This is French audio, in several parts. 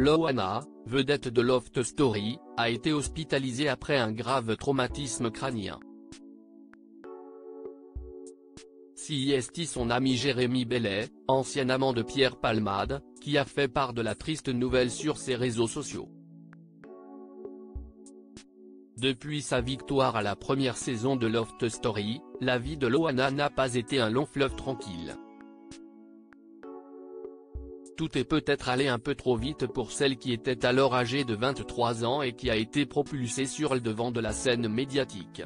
Loana, vedette de Loft Story, a été hospitalisée après un grave traumatisme crânien. C'est son ami Jérémy Bellet, ancien amant de Pierre Palmade, qui a fait part de la triste nouvelle sur ses réseaux sociaux. Depuis sa victoire à la première saison de Loft Story, la vie de Loana n'a pas été un long fleuve tranquille. Tout est peut-être allé un peu trop vite pour celle qui était alors âgée de 23 ans et qui a été propulsée sur le devant de la scène médiatique.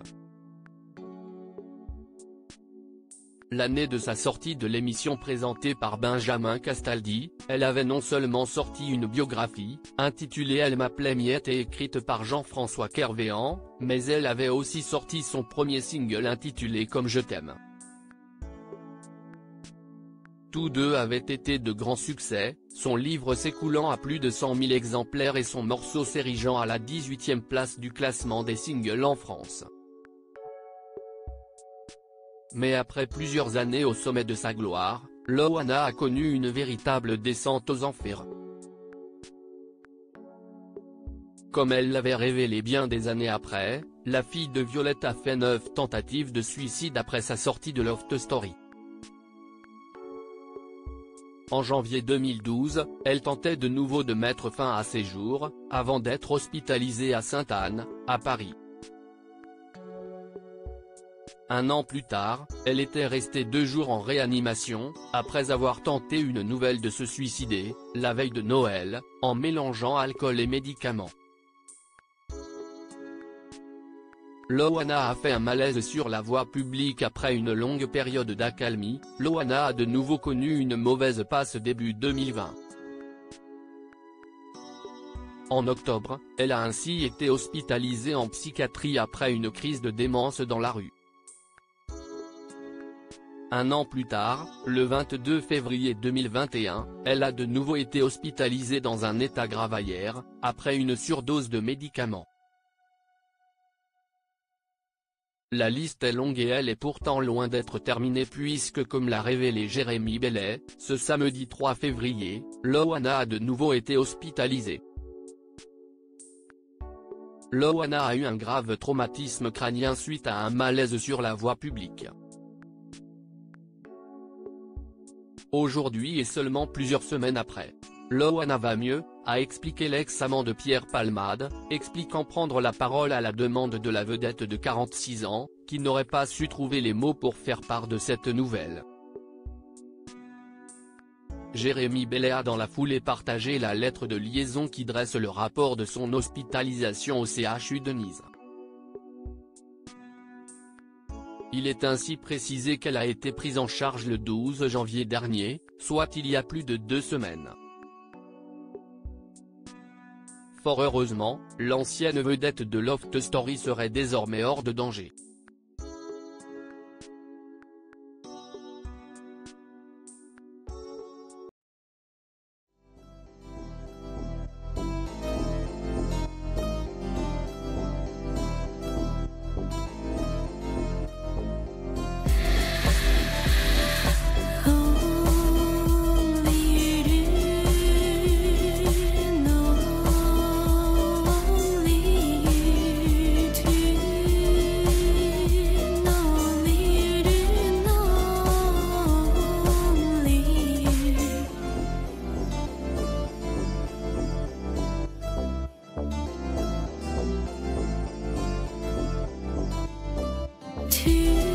L'année de sa sortie de l'émission présentée par Benjamin Castaldi, elle avait non seulement sorti une biographie, intitulée Elle m'appelait Miette et écrite par Jean-François Kervéan, mais elle avait aussi sorti son premier single intitulé Comme je t'aime. Tous deux avaient été de grands succès, son livre s'écoulant à plus de 100 000 exemplaires et son morceau s'érigeant à la 18e place du classement des singles en France. Mais après plusieurs années au sommet de sa gloire, Loana a connu une véritable descente aux enfers. Comme elle l'avait révélé bien des années après, la fille de Violette a fait 9 tentatives de suicide après sa sortie de Loft Story. En janvier 2012, elle tentait de nouveau de mettre fin à ses jours, avant d'être hospitalisée à Sainte-Anne, à Paris. Un an plus tard, elle était restée 2 jours en réanimation, après avoir tenté une nouvelle de se suicider, la veille de Noël, en mélangeant alcool et médicaments. Loana a fait un malaise sur la voie publique après une longue période d'accalmie. Loana a de nouveau connu une mauvaise passe début 2020. En octobre, elle a ainsi été hospitalisée en psychiatrie après une crise de démence dans la rue. Un an plus tard, le 22 février 2021, elle a de nouveau été hospitalisée dans un état grave ailleurs, après une surdose de médicaments. La liste est longue et elle est pourtant loin d'être terminée puisque comme l'a révélé Jérémy Bellet, ce samedi 3 février, Loana a de nouveau été hospitalisée. Loana a eu un grave traumatisme crânien suite à un malaise sur la voie publique. Aujourd'hui et seulement plusieurs semaines après, Loana va mieux, a expliqué l'ex-amant de Pierre Palmade, expliquant prendre la parole à la demande de la vedette de 46 ans, qui n'aurait pas su trouver les mots pour faire part de cette nouvelle. Jérémy Bellet a dans la foulée partagé la lettre de liaison qui dresse le rapport de son hospitalisation au CHU de Nice. Il est ainsi précisé qu'elle a été prise en charge le 12 janvier dernier, soit il y a plus de 2 semaines. Fort heureusement, l'ancienne vedette de Loft Story serait désormais hors de danger. To